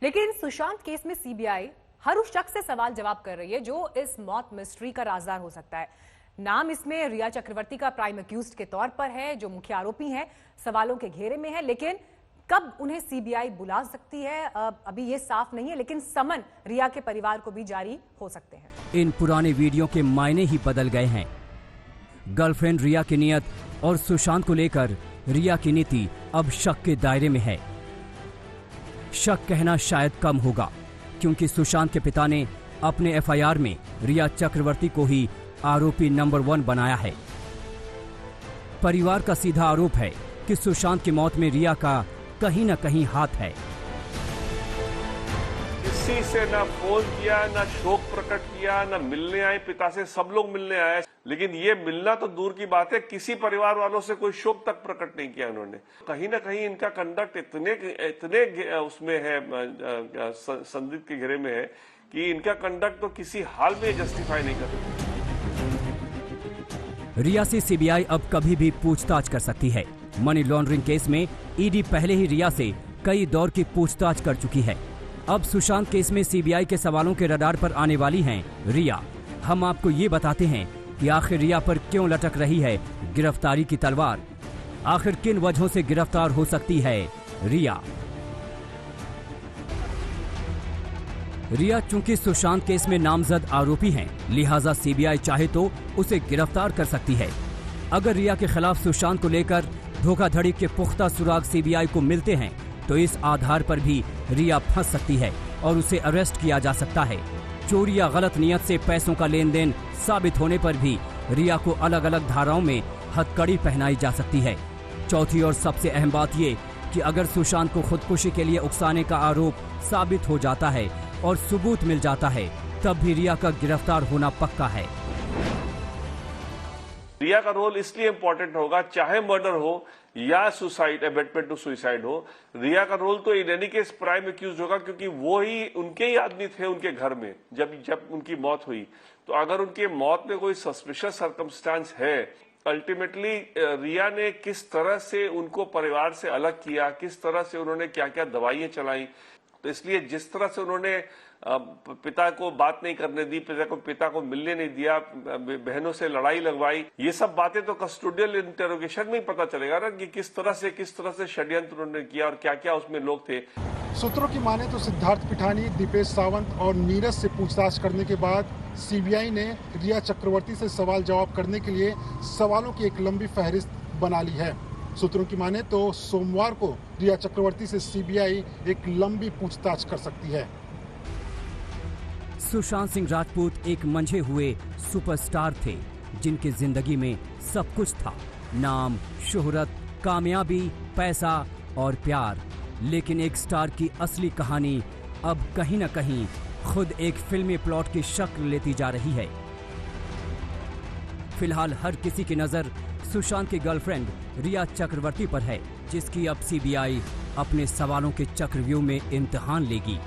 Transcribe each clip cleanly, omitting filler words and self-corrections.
लेकिन सुशांत केस में सीबीआई हर उस शख्स से सवाल जवाब कर रही है जो इस मौत मिस्ट्री का राज़दार हो सकता है। नाम इसमें रिया चक्रवर्ती का प्राइम अक्यूज्ड के तौर पर है, जो मुख्य आरोपी हैं, सवालों के घेरे में है। लेकिन कब उन्हें सीबीआई बुला सकती है अभी ये साफ नहीं है, लेकिन समन रिया के परिवार को भी जारी हो सकते हैं। इन पुराने वीडियो के मायने ही बदल गए हैं। गर्लफ्रेंड रिया की नियत और सुशांत को लेकर रिया की नीति अब शक के दायरे में है। शक कहना शायद कम होगा, क्योंकि सुशांत के पिता ने अपने एफआईआर में रिया चक्रवर्ती को ही आरोपी नंबर 1 बनाया है। परिवार का सीधा आरोप है कि सुशांत की मौत में रिया का कहीं न कहीं हाथ है। किसी से ना फोन किया, ना शोक प्रकट किया, ना मिलने आए पिता से। सब लोग मिलने आए, लेकिन ये मिलना तो दूर की बात है, किसी परिवार वालों से कोई शोक तक प्रकट नहीं किया उन्होंने। कहीं ना कहीं इनका कंडक्ट इतने उसमें है, संदिग्ध के घेरे में है कि इनका कंडक्ट तो किसी हाल में जस्टिफाई नहीं कर सकते। रिया से सीबीआई अब कभी भी पूछताछ कर सकती है। मनी लॉन्ड्रिंग केस में ईडी पहले ही रिया से कई दौर की पूछताछ कर चुकी है। अब सुशांत केस में सीबीआई के सवालों के रडार पर आने वाली हैं रिया। हम आपको ये बताते हैं कि आखिर रिया पर क्यों लटक रही है गिरफ्तारी की तलवार। आखिर किन वजहों से गिरफ्तार हो सकती है रिया। रिया चूंकि सुशांत केस में नामजद आरोपी हैं, लिहाजा सीबीआई चाहे तो उसे गिरफ्तार कर सकती है। अगर रिया के खिलाफ सुशांत को लेकर धोखाधड़ी के पुख्ता सुराग सीबीआई को मिलते हैं, तो इस आधार पर भी रिया फंस सकती है और उसे अरेस्ट किया जा सकता है। चोरी या गलत नियत से पैसों का लेन देन साबित होने पर भी रिया को अलग अलग धाराओं में हथकड़ी पहनाई जा सकती है। चौथी और सबसे अहम बात ये कि अगर सुशांत को खुदकुशी के लिए उकसाने का आरोप साबित हो जाता है और सबूत मिल जाता है, तब भी रिया का गिरफ्तार होना पक्का है। रिया का रोल इसलिए इंपॉर्टेंट होगा, चाहे मर्डर हो या सुसाइड, अबेटमेंट टू सुसाइड हो, रिया का रोल तो in any case prime accused होगा, क्योंकि वो ही उनके ही आदमी थे उनके घर में जब उनकी मौत हुई। तो अगर उनके मौत में कोई सस्पिशियस सर्कमस्टांस है, अल्टीमेटली रिया ने किस तरह से उनको परिवार से अलग किया, किस तरह से उन्होंने क्या क्या दवाइयां चलाई, तो इसलिए जिस तरह से उन्होंने पिता को बात नहीं करने दी, पिता को मिलने नहीं दिया, बहनों से लड़ाई लगवाई, ये सब बातें तो कस्टोडियल इंटेरोगेशन में ही पता चलेगा ना कि किस तरह से षड्यंत्र उन्होंने किया और क्या क्या उसमें लोग थे। सूत्रों की माने तो सिद्धार्थ पिठानी, दीपेश सावंत और नीरज से पूछताछ करने के बाद सीबीआई ने रिया चक्रवर्ती से सवाल जवाब करने के लिए सवालों की एक लंबी फहरिस्त बना ली है। सूत्रों की माने तो सोमवार को रिया चक्रवर्ती से सीबीआई एक लंबी पूछताछ कर सकती है। सुशांत सिंह राजपूत एक मंझे हुए सुपरस्टार थे, जिनकी जिंदगी में सब कुछ था, नाम, शोहरत, कामयाबी, पैसा और प्यार। लेकिन एक स्टार की असली कहानी अब कहीं न कहीं खुद एक फिल्मी प्लॉट की शक्ल लेती जा रही है। फिलहाल हर किसी की नजर सुशांत की गर्लफ्रेंड रिया चक्रवर्ती पर है, जिसकी अब सीबीआई अपने सवालों के चक्रव्यूह में इम्तिहान लेगी।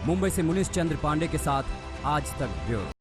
मुंबई से मुनीश चंद्र पांडे के साथ आज तक ब्यूरो।